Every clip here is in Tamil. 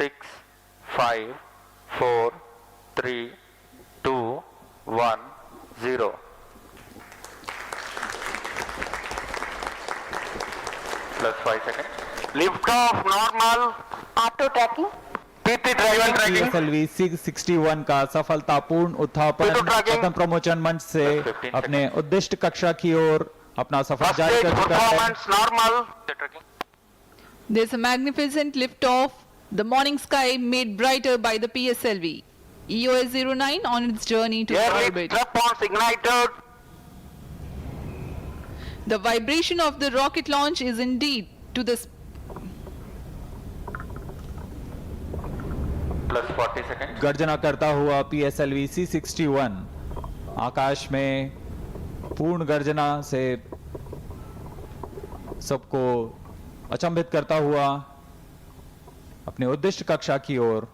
6, 5, 4, 3, 2, 1, 0. Plus 5 seconds. Lift off normal. Auto tracking. PT driver tracking. PSLV 661 का सफलतापूर्ण उत्थापन Auto tracking. प्रथम प्रमोचन मंच से Plus 15 अपने उद्दिष्ट कक्षा की ओर अपना सफर First जारी stage कर चुका है। performance normal. There's a magnificent liftoff. The morning sky made brighter by the PSLV. EOS-09 on its journey to Air lead orbit. strap-ons ignited. The vibration of the rocket launch is indeed to the Plus 40 seconds. गर्जना करता हुआ PSLV C61 आकाश में पूर्ण गर्जना से सबको अचंभित करता हुआ अपने उद्दिष्ट कक्षा की ओर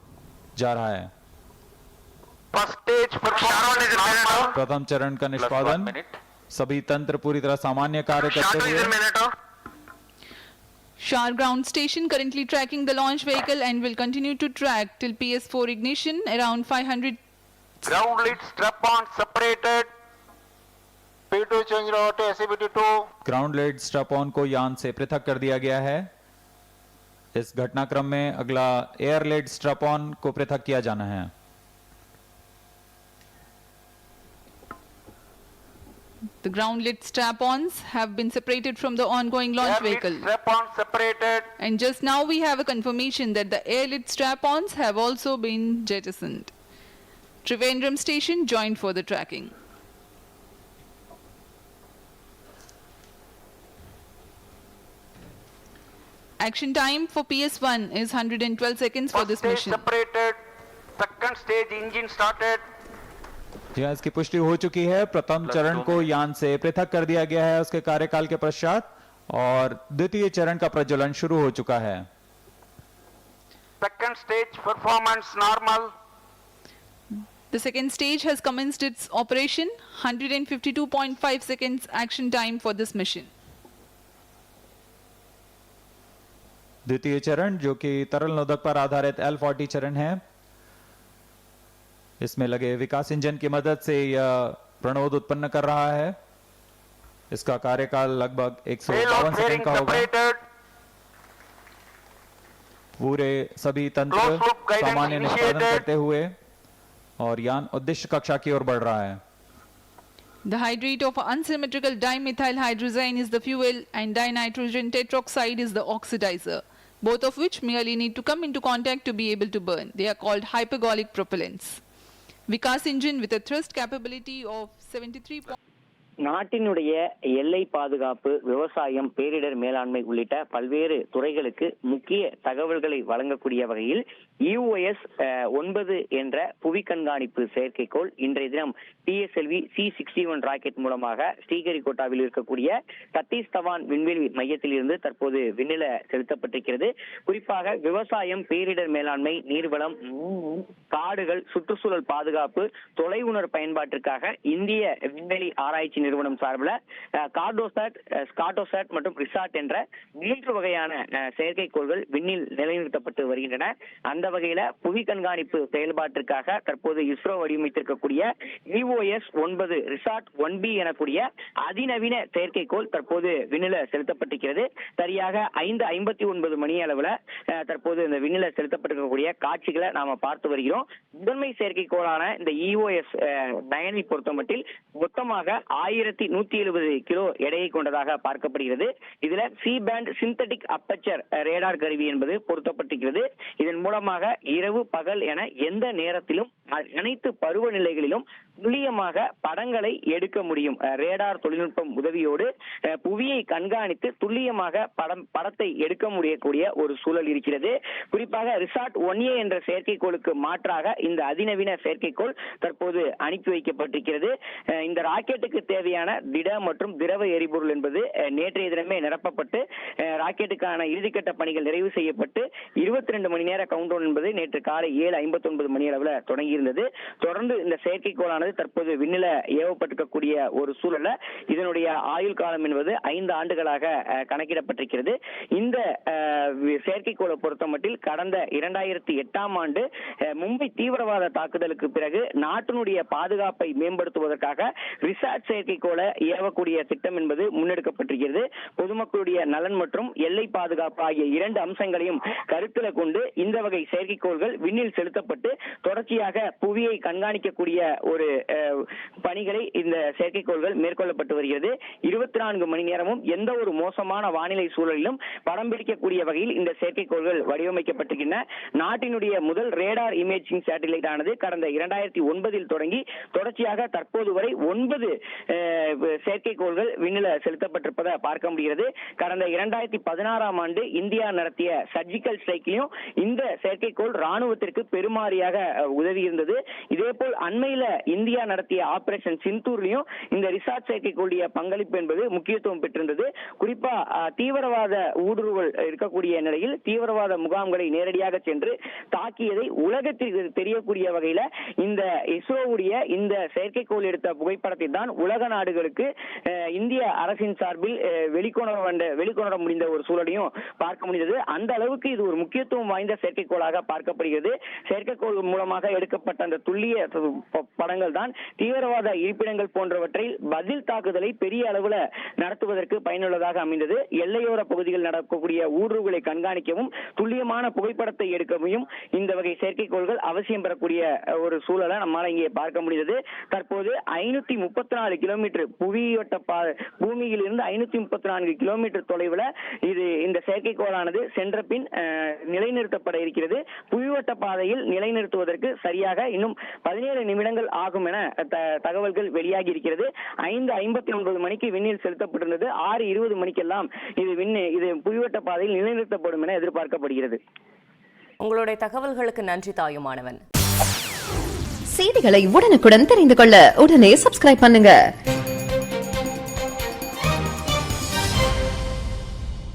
जा रहा है। First stage performance normal. प्रथम चरण का Plus 1 निष्पादन minute. सभी तंत्र पूरी तरह सामान्य कार्य करते Shadow is हुए a minute. Shar ground station currently tracking the launch vehicle and will continue to track till PS4 ignition around 500. Ground lead strap-on separated. P2 change over to SCBT2. Ground lead strap on को यान से पृथक कर दिया गया है। इस घटनाक्रम में अगला एयर लेड स्ट्रैप ऑन को पृथक किया जाना है। The ground lit strap-ons have been separated from the ongoing launch Air lead vehicle. strap-on separated. And just now we have a confirmation that the air-lit strap-ons have also been jettisoned. Trivandrum station joined for the tracking. Action time for PS1 is 112 seconds for First this stage mission. separated. Second stage engine started. यह इसकी पुष्टि हो चुकी है। प्रथम चरण को यान से पृथक कर दिया गया है उसके कार्यकाल के पश्चात और द्वितीय चरण का प्रज्वलन शुरू हो चुका है। Second stage performance normal. The second stage has commenced its operation. 152.5 seconds action time for this mission. द्वितीय चरण जो कि तरल नोदक पर आधारित L40 चरण है, इसमें लगे विकास इंजन की मदद से यह प्रणोद उत्पन्न कर रहा है। इसका कार्यकाल लगभग 152 सेकंड का होगा। पूरे सभी तंत्र सामान्य निष्पादन करते हुए और यान उद्दिष्ट कक्षा की ओर बढ़ रहा है। The hydrate of unsymmetrical dimethyl hydrazine is the fuel and dinitrogen tetroxide is the oxidizer, both of which merely need to come into contact to be able to burn. They are called hypergolic propellants. Vikas engine with a thrust capability of 73. நாட்டினுடைய எல்லை பாதுகாப்பு, விவசாயம், பேரிடர் மேலாண்மை உள்ளிட்ட பல்வேறு துறைகளுக்கு முக்கிய தகவல்களை வழங்கக்கூடிய வகையில் EOS 9 என்ற புவி கண்காணிப்பு செயற்கைக்கோள் இன்றைய தினம் PSLV C61 ராக்கெட் மூலமாக ஸ்ரீஹரிகோட்டாவில் இருக்கக்கூடிய சதீஷ் தவான் விண்வெளி மையத்தில் இருந்து தற்போது விண்ணில செலுத்தப்பட்டிருக்கிறது. குறிப்பாக விவசாயம், பேரிடர் மேலாண்மை, நீர்வளம், காடுகள், சுற்றுச்சூழல் பாதுகாப்பு, தொலைவுணர் பயன்பாட்டிற்காக இந்திய விண்வெளி ஆராய்ச்சி நிறுவனம் சார்பில் கார்டோசாட், ஸ்காட்டோசாட் மற்றும் ரிசாட் என்ற 3 வகையான செயற்கைக்கோள்கள் விண்ணில் நிலைநிறுத்தப்பட்டு வருகின்றன. அந்த வகையில புவி கண்காணிப்பு செயல்பாட்டிற்காக தற்போது இஸ்ரோ வடிவமைத்திருக்கக்கூடிய EOS 9 ரிசாட் 1B எனக்கூடிய அதிநவீன செயற்கைக்கோள் தற்போது விண்ணில செலுத்தப்பட்டிருக்கிறது. சரியாக 5:59 மணி அளவுல தற்போது இந்த விண்ணில செலுத்தப்பட்டிருக்கக்கூடிய காட்சிகளை நாம பார்த்து வருகிறோம். முதன்மை செயற்கைக்கோளான இந்த EOS 9 பொறுத்தமட்டில் மொத்தமாக 1170 கிலோ எடையை கொண்டதாக பார்க்கப்படுகிறது. இதுல C band synthetic aperture radar கருவி என்பது பொருத்தப்பட்டிருக்கிறது. இதன் மூலமாக இரவு பகல் என எந்த நேரத்திலும் அனைத்து பருவநிலைகளிலும் துல்லியமாக படங்களை எடுக்க முடியும். ரேடார் தொழில்நுட்பம் உதவியோடு புவியை கண்காணித்து துல்லியமாக படத்தை எடுக்க முடியக்கூடிய ஒரு சூழல் இருக்கிறது. குறிப்பாக ரிசாட் 1A என்ற செயற்கைக்கோளுக்கு மாற்றாக இந்த அதிநவீன செயற்கைக்கோள் தற்போது அனுப்பி வைக்கப்பட்டிருக்கிறது. இந்த ராக்கெட்டுக்கு தேவையான திட மற்றும் திரவ எரிபொருள் என்பது நேற்றைய தினமே நிரப்பப்பட்டு ராக்கெட்டுக்கான இறுதிக்கட்ட பணிகள் நிறைவு செய்யப்பட்டு 22 மணி நேர கவுண்டவுன் என்பது நேற்று காலை 7:59 மணி அளவில் தொடங்கி இருந்தது. தொடர்ந்து இந்த செயற்கைக்கோளானது தற்போது விண்ணில ஏவப்பட்டிருக்கக்கூடிய ஒரு சூழல்ல இதனுடைய ஆயுள் காலம் என்பது 5 ஆண்டுகளாக கணக்கிடப்பட்டிருக்கிறது. இந்த செயற்கைக்கோளை பொறுத்தமட்டில் கடந்த 2008ஆம் ஆண்டு மும்பை தீவிரவாத தாக்குதலுக்கு பிறகு நாட்டினுடைய பாதுகாப்பை மேம்படுத்துவதற்காக ரிசார்ட் செயற்கைக்கோளை ஏவக்கூடிய திட்டம் என்பது முன்னெடுக்கப்பட்டிருக்கிறது. பொதுமக்களுடைய நலன் மற்றும் எல்லை பாதுகாப்பு ஆகிய 2 அம்சங்களையும் கருத்தில் கொண்டு இந்த வகை செயற்கைக்கோள்கள் விண்ணில் செலுத்தப்பட்டு தொடர்ச்சியாக புவியை கண்காணிக்கக்கூடிய ஒரு பணிகளை இந்த செயற்கைக்கோள்கள் மேற்கொள்ளப்பட்டு வருகிறது. 24 மணி நேரமும் எந்த ஒரு மோசமான வானிலை சூழலிலும் படம் பிடிக்கக்கூடிய வகையில் இந்த செயற்கைக்கோள்கள் வடிவமைக்கப்பட்டிருக்கின்றன. நாட்டினுடைய முதல் ரேடார் இமேஜிங் சேட்டலைட் ஆனது கடந்த 2009இல் தொடங்கி தொடர்ச்சியாக தற்போது வரை 9 செயற்கைக்கோள்கள் விண்ணில செலுத்தப்பட்டிருப்பதை பார்க்க முடிகிறது. கடந்த 2016ஆம் ஆண்டு இந்தியா நடத்திய சர்ஜிக்கல் ஸ்ட்ரைக்லையும் இந்த செயற்கைக்கோள் ராணுவத்திற்கு பெருமாறியாக உதவி இருந்தது. இதேபோல் அண்மையில இந்தியா நடத்திய ஆபரேஷன் சிந்தூர்லயும் இந்த ரிசார்ட் செயற்கைக்கோளுடைய பங்களிப்பு என்பது முக்கியத்துவம் பெற்றிருந்தது. குறிப்பா தீவிரவாத ஊடுருவல் இருக்கக்கூடிய நிலையில் தீவிரவாத முகாம்களை நேரடியாக சென்று தாக்கியதை உலகத்திற்கு தெரியக்கூடிய வகையில இந்த இஸ்ரோவுடைய இந்த செயற்கைக்கோள் எடுத்த புகைப்படத்தை தான் உலக நாடுகளுக்கு இந்திய அரசின் சார்பில் வெளிக்கொணர முடிந்த ஒரு சூழலையும் பார்க்க முடிந்தது. அந்த அளவுக்கு இது ஒரு முக்கியத்துவம் வாய்ந்த செயற்கைக்கோளாக பார்க்கப்படுகிறது. செயற்கைக்கோள் மூலமாக எடுக்கப்பட்ட அந்த துல்லிய படங்கள் தான் தீவிரவாத இருப்பிடங்கள் போன்றவற்றில் பதில் தாக்குதலை பெரிய அளவில் நடத்துவதற்கு பயனுள்ளதாக அமைந்தது. எல்லையோர பகுதியில் நடக்கக்கூடிய ஊடுருவலை கண்காணிக்கவும் துல்லியமான புகைப்படத்தை எடுக்கவும் இந்த வகை செயற்கைக்கோள்கள் அவசியம் பெறக்கூடிய ஒரு சூழலை நம்மால இங்கே பார்க்க முடிந்தது. தற்போது 534 கிலோமீட்டர் பூமியில் இருந்து 534 கிலோமீட்டர் தொலைவில் இந்த செயற்கைக்கோளானது சென்ற பின் நிலைநிறுத்தப்பட இருக்கிறது. புவிவட்ட பாதையில் நிலைநிறுத்துவதற்கு சரியாக இன்னும் 17 நிமிடங்கள் ஆகும் என தகவல்கள் வெளியாகி இருக்கிறது. 5:59 மணிக்கு விண்ணில் செலுத்தப்பட்டிருந்தது. 6:20 மணிக்கெல்லாம் இது புவிவட்ட பாதையில் நிலைநிறுத்தப்படும் என எதிர்பார்க்கப்படுகிறது. உங்களுடைய தகவல்களுக்கு நன்றி தாயுமானவன். செய்திகளை உடனுக்குடன் தெரிந்து கொள்ள உடனே சப்ஸ்கிரைப் பண்ணுங்க.